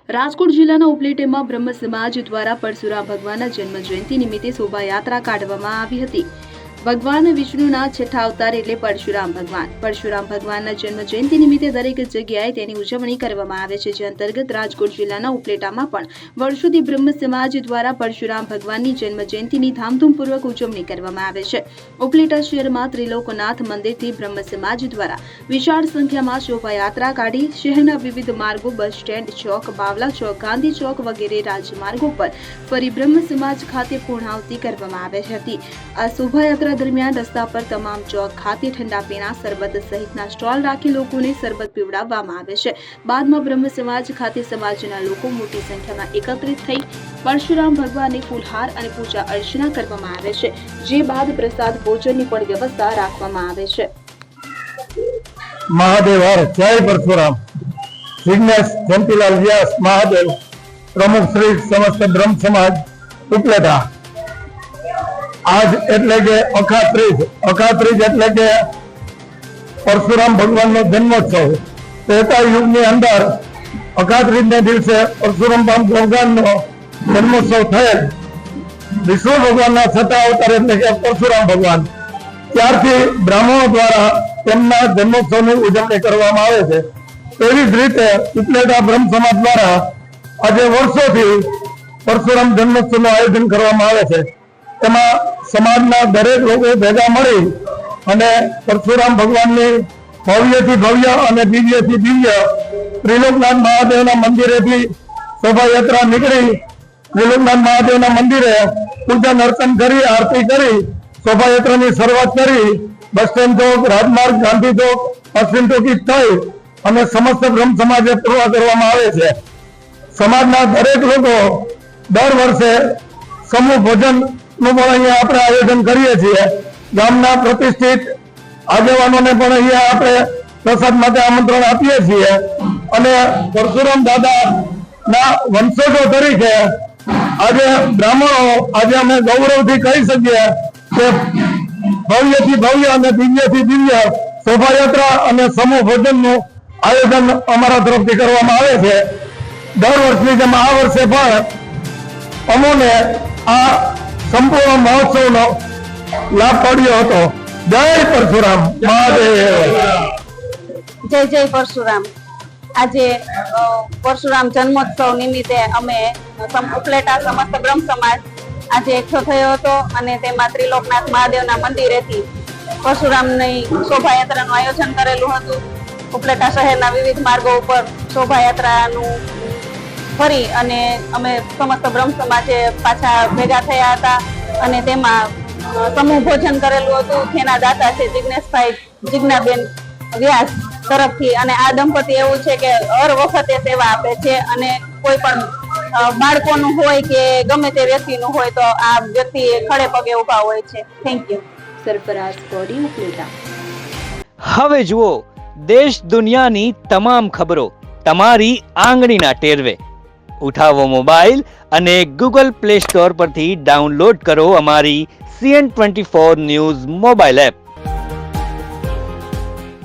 રાજકોટ જિલ્લાના ઉપલેટામાં બ્રહ્મ સમાજ દ્વારા પરશુરામ ભગવાનના જન્મ જયંતિ નિમિત્તે શોભાયાત્રા કાઢવામાં આવી હતી। ભગવાન વિષ્ણુના છઠ્ઠા અવતાર એટલે પરશુરામ ભગવાનના જન્મ જયંતિ નિમિત્તે દરેક જગ્યાએ તેની ઉજવણી કરવામાં આવે છે। જે અંતર્ગત રાજકોટ જિલ્લાના ઉપલેટામાં પણ વર્ષોથી બ્રહ્મ સમાજ દ્વારા પરશુરામ ભગવાનની જન્મ જયંતિની ધામધૂમપૂર્વક ઉજવણી કરવામાં આવે છે। ઉપલેટા શહેરમાં ત્રિલોકનાથ મંદિરથી બ્રહ્મ સમાજ દ્વારા વિશાળ સંખ્યામાં શોભાયાત્રા કાઢી શહેરના વિવિધ માર્ગો, બસ સ્ટેન્ડ ચોક, બાવલા ચોક, ગાંધી ચોક વગેરે રાજમાર્ગો પર ફરી બ્રહ્મ સમાજ ખાતે પૂર્ણાહુતિ કરવામાં આવી હતી। આ શોભાયાત્રા દરમિયાન રસ્તા પર તમામ ચોક ખાતે ઠંડા પીણા, શરબત સહિતના સ્ટોલ રાખી લોકોને શરબત પીવડાવવામાં આવે છે। બાદમાં બ્રહ્મ સમાજ ખાતે સમાજના લોકો મોટી સંખ્યામાં એકત્રિત થઈ પરશુરામ ભગવાનને ફૂલહાર અને પૂજા અર્ચના કરવામાં આવે છે। જે બાદ પ્રસાદ ભોજનની પણ વ્યવસ્થા રાખવામાં આવે છે। महादेव हर जय परशुराम। विघ्नेश जयंतीलाल व्यास महादेव प्रमुख श्री समस्त ब्रह्म समाज उपलेटा। आज એટલે કે અખાત્રીજ એટલે કે પરશુરામ ભગવાનનો જન્મોત્સવ। ત્રેતા યુગની અંદર અખાત્રીજને દિવસે પરશુરામ ભગવાનનો જન્મોત્સવ થયેલ। વિષ્ણુ ભગવાનના છઠ્ઠા અવતાર એટલે કે પરશુરામ ભગવાન, ત્યારથી બ્રાહ્મણો દ્વારા તેમના જન્મોત્સવની ઉજવણી કરવામાં આવે છે। તેવી જ રીતે ઉપલેટા બ્રહ્મ સમાજ દ્વારા આજે વર્ષોથી પરશુરામ જન્મોત્સવનું આયોજન કરવામાં આવે છે। તેમાં સમાજના દરેક લોકો ભેગા મળી અને પરશુરામ ભગવાનની ભવ્યથી ભવ્ય અને દિવ્યથી દિવ્ય ત્રિલોકનાથ મહાદેવના મંદિરેથી શોભાયાત્રા નીકળી ત્રિલોકનાથ મહાદેવના મંદિરે પૂજન અર્ચન કરી આરતી કરી શોભાયાત્રાની શરૂઆત કરી બસ સ્ટેન્ડ ચોક, રાજમાર્ગ, ગાંધી ચોક, પશ્ચિમ ચોકી થઈ અને સમસ્ત બ્રહ્મ સમાજે પૂર્ણ કરવામાં આવે છે। સમાજના દરેક લોકો દર વર્ષે સમૂહ ભોજન નું પણ અહીંયા આપણે આયોજન કરીએ છીએ। ગામના પ્રતિષ્ઠિત આગેવાનોને પણ અહીંયા આપણે પ્રસાદ માટે આમંત્રણ આપીએ છીએ અને પરશુરામ દાદાના વંશજો તરીકે આજે બ્રાહ્મણો આજે અમે ગૌરવથી કહી શકીએ કે ભવ્યથી ભવ્ય અને દિવ્યથી દિવ્ય શોભાયાત્રા અને સમૂહ ભોજનનું આયોજન અમારા તરફથી કરવામાં આવે છે। દર વર્ષની જેમ આ વર્ષે પણ અમોને આ સંપૂર્ણ મહોત્સવનો લાભ પડ્યો હતો। જય પરશુરામ મહાદેવ। જય જય પરશુરામ। આજે પરશુરામ જન્મોત્સવ નિમિત્તે અમે ઉપલેટા સમસ્ત બ્રહ્મ સમાજ આજે એકઠો થયો હતો અને તેમાં ત્રિલોકનાથ મહાદેવના મંદિરેથી પરશુરામની શોભાયાત્રાનું આયોજન કરેલું હતું। ઉપલેટા શહેરના વિવિધ માર્ગો ઉપર શોભાયાત્રાનું ફરી અને અમે સમસ્ત બ્રહ્મ સમાજે પાછા ભેગા થયા હતા અને તેમાં સમૂહ ભોજન કરેલું હતું। જેના દાતા છે જીજ્ઞાબેન વ્યાસ તરફથી અને આ દંપતી એવું છે કે હર વખતે સેવા આપે છે અને કોઈ પણ બાળકોનું હોય કે ગમે તે વ્યક્તિનું હોય તો આ વ્યક્તિ ખડે પગે ઉભા હોય છે। Thank you. સરફરાઝ કોડી, ઉપલેટા। હવે જુઓ દેશ દુનિયાની તમામ ખબરો તમારી આંગળીના ટેરવે। ઉઠાવો મોબાઈલ અને ગૂગલ પ્લે સ્ટોર પરથી ડાઉનલોડ કરો અમારી CN24 ન્યૂઝ મોબાઈલ એપ।